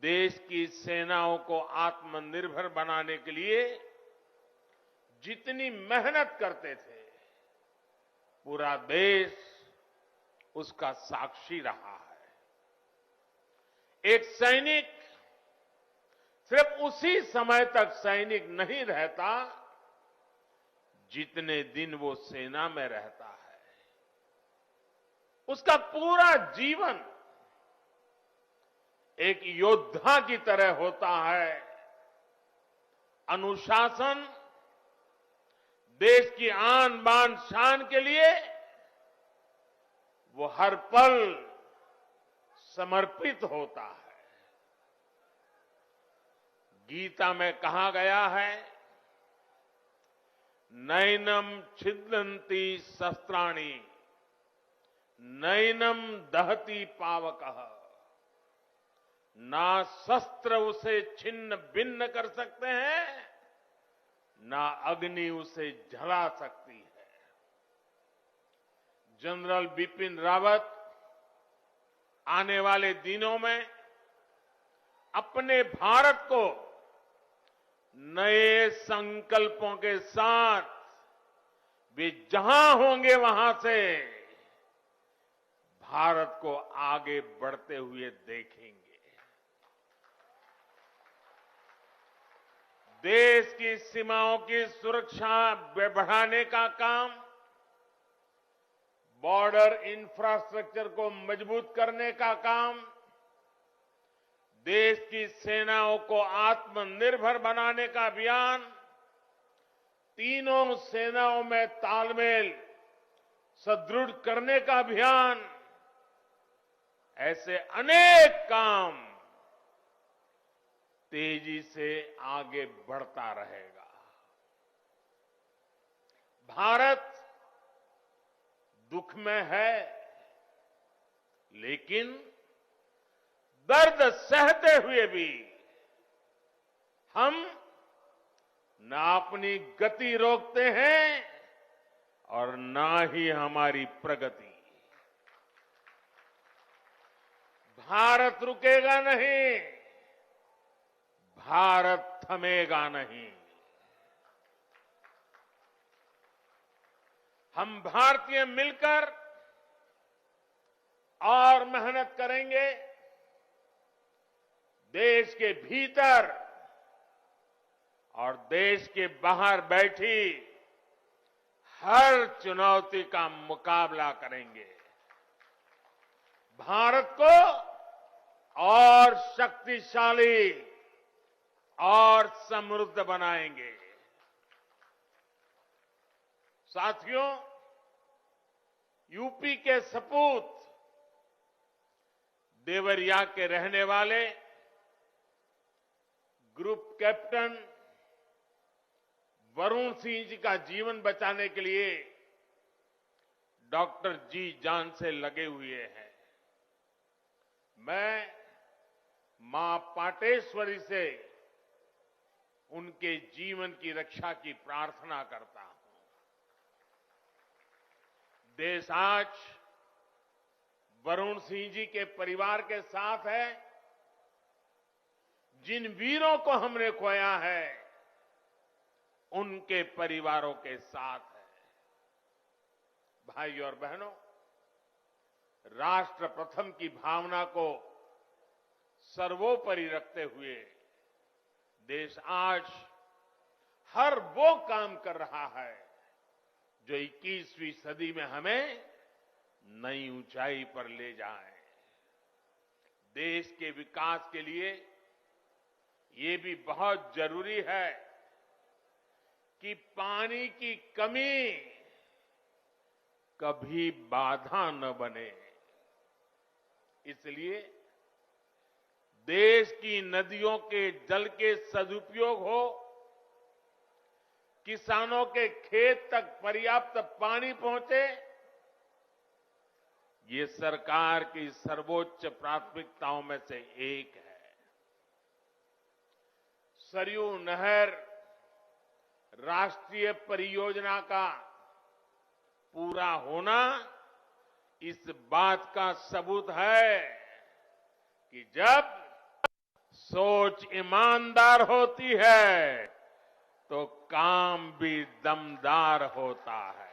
देश की सेनाओं को आत्मनिर्भर बनाने के लिए जितनी मेहनत करते थे, पूरा देश उसका साक्षी रहा है। एक सैनिक सिर्फ उसी समय तक सैनिक नहीं रहता जितने दिन वो सेना में रहता है। उसका पूरा जीवन एक योद्धा की तरह होता है। अनुशासन, देश की आन बान शान के लिए वो हर पल समर्पित होता है। गीता में कहा गया है, नैनम छिदन्ति शस्त्राणि नैनम दहति पावकः, ना शस्त्र उसे छिन्न भिन्न कर सकते हैं, ना अग्नि उसे जला सकती है। जनरल बिपिन रावत आने वाले दिनों में अपने भारत को नए संकल्पों के साथ वे जहां होंगे वहां से भारत को आगे बढ़ते हुए देखेंगे। देश की सीमाओं की सुरक्षा बढ़ाने का काम, बॉर्डर इंफ्रास्ट्रक्चर को मजबूत करने का काम, देश की सेनाओं को आत्मनिर्भर बनाने का अभियान, तीनों सेनाओं में तालमेल सुदृढ़ करने का अभियान, ऐसे अनेक काम तेजी से आगे बढ़ता रहेगा। भारत दुख में है, लेकिन दर्द सहते हुए भी हम ना अपनी गति रोकते हैं और ना ही हमारी प्रगति। भारत रुकेगा नहीं, भारत थमेगा नहीं। हम भारतीय मिलकर और मेहनत करेंगे। देश के भीतर और देश के बाहर बैठी हर चुनौती का मुकाबला करेंगे। भारत को और शक्तिशाली और समृद्ध बनाएंगे। साथियों, यूपी के सपूत देवरिया के रहने वाले ग्रुप कैप्टन वरुण सिंह जी का जीवन बचाने के लिए डॉक्टर जी जान से लगे हुए हैं। मैं मां पाटेश्वरी से उनके जीवन की रक्षा की प्रार्थना करता हूं। देश आज वरुण सिंह जी के परिवार के साथ है। जिन वीरों को हमने खोया है, उनके परिवारों के साथ है। भाइयों और बहनों, राष्ट्र प्रथम की भावना को सर्वोपरि रखते हुए देश आज हर वो काम कर रहा है जो 21वीं सदी में हमें नई ऊंचाई पर ले जाए। देश के विकास के लिए ये भी बहुत जरूरी है कि पानी की कमी कभी बाधा न बने। इसलिए देश की नदियों के जल के सदुपयोग हो, किसानों के खेत तक पर्याप्त पानी पहुंचे, ये सरकार की सर्वोच्च प्राथमिकताओं में से एक है। सरयू नहर राष्ट्रीय परियोजना का पूरा होना इस बात का सबूत है कि जब सोच ईमानदार होती है तो काम भी दमदार होता है।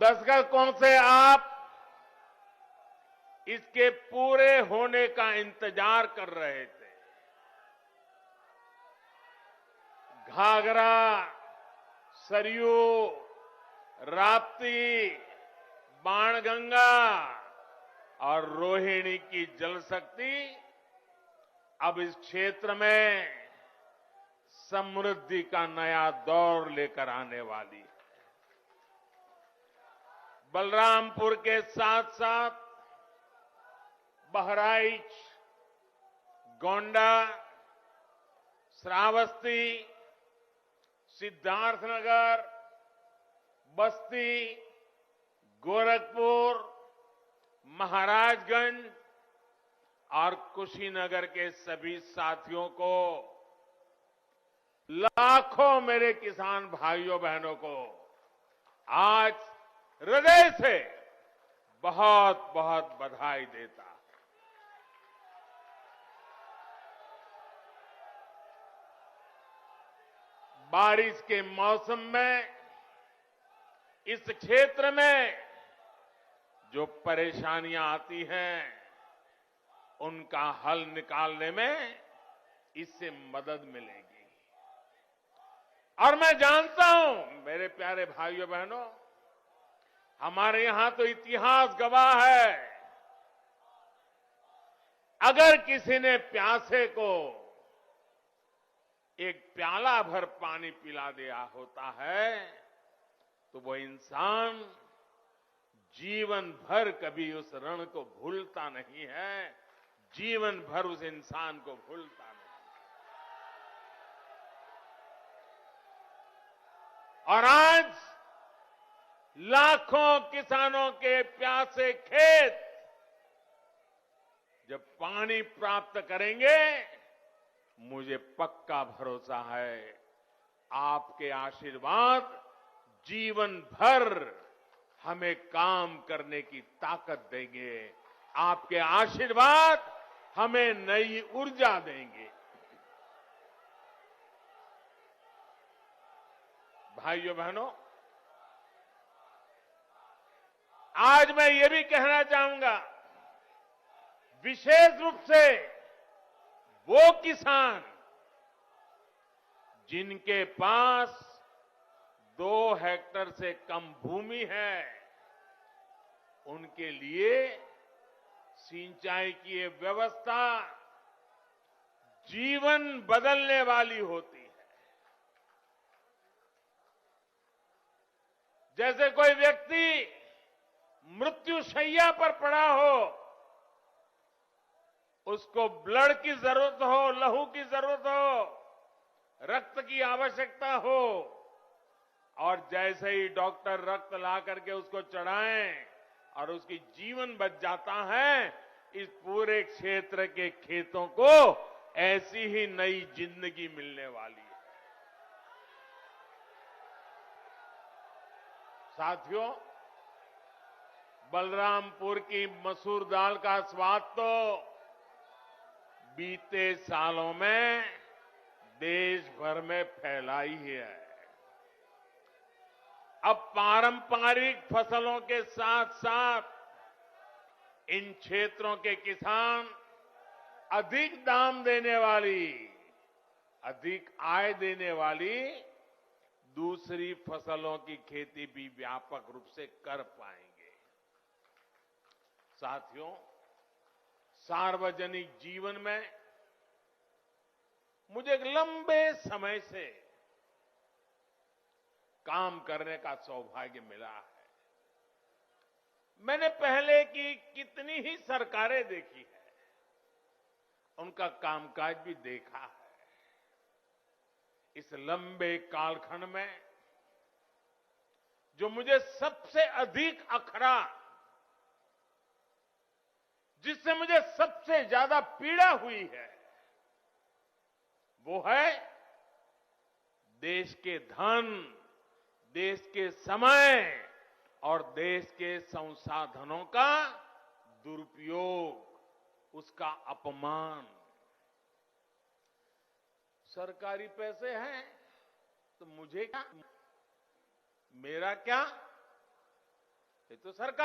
दशकों से आप इसके पूरे होने का इंतजार कर रहे थे। घाघरा, सरयू, राप्ती, बाणगंगा और रोहिणी की जल शक्ति अब इस क्षेत्र में समृद्धि का नया दौर लेकर आने वाली है। बलरामपुर के साथ साथ बहराइच, गोंडा, श्रावस्ती, सिद्धार्थनगर, बस्ती, गोरखपुर, महाराजगंज और कुशीनगर के सभी साथियों को, लाखों मेरे किसान भाइयों बहनों को आज हृदय से बहुत बहुत बधाई देता। बारिश के मौसम में इस क्षेत्र में जो परेशानियां आती हैं उनका हल निकालने में इससे मदद मिलेगी। और मैं जानता हूं मेरे प्यारे भाइयों बहनों, हमारे यहां तो इतिहास गवाह है, अगर किसी ने प्यासे को एक प्याला भर पानी पिला दिया होता है तो वो इंसान जीवन भर कभी उस ऋण को भूलता नहीं है, जीवन भर उस इंसान को भूलता नहीं। और आज लाखों किसानों के प्यासे खेत जब पानी प्राप्त करेंगे, मुझे पक्का भरोसा है आपके आशीर्वाद जीवन भर हमें काम करने की ताकत देंगे, आपके आशीर्वाद हमें नई ऊर्जा देंगे। भाइयों बहनों, आज मैं ये भी कहना चाहूंगा, विशेष रूप से वो किसान जिनके पास 2 हेक्टेयर से कम भूमि है, उनके लिए सिंचाई की ये व्यवस्था जीवन बदलने वाली होती है। जैसे कोई व्यक्ति मृत्युशैया पर पड़ा हो, उसको ब्लड की जरूरत हो, लहू की जरूरत हो, रक्त की आवश्यकता हो, और जैसे ही डॉक्टर रक्त ला करके उसको चढ़ाएं और उसकी जीवन बच जाता है, इस पूरे क्षेत्र के खेतों को ऐसी ही नई जिंदगी मिलने वाली है। साथियों, बलरामपुर की मसूर दाल का स्वाद तो बीते सालों में देश भर में फैला ही है। अब पारंपरिक फसलों के साथ साथ इन क्षेत्रों के किसान अधिक दाम देने वाली, अधिक आय देने वाली दूसरी फसलों की खेती भी व्यापक रूप से कर पाएंगे। साथियों, सार्वजनिक जीवन में मुझे एक लंबे समय से काम करने का सौभाग्य मिला है। मैंने पहले की कितनी ही सरकारें देखी है, उनका कामकाज भी देखा है। इस लंबे कालखंड में जो मुझे सबसे अधिक अखरा, जिससे मुझे सबसे ज्यादा पीड़ा हुई है, वो है देश के धन, देश के समय और देश के संसाधनों का दुरुपयोग, उसका अपमान। सरकारी पैसे हैं तो मुझे क्या, मेरा क्या, ये तो सरकार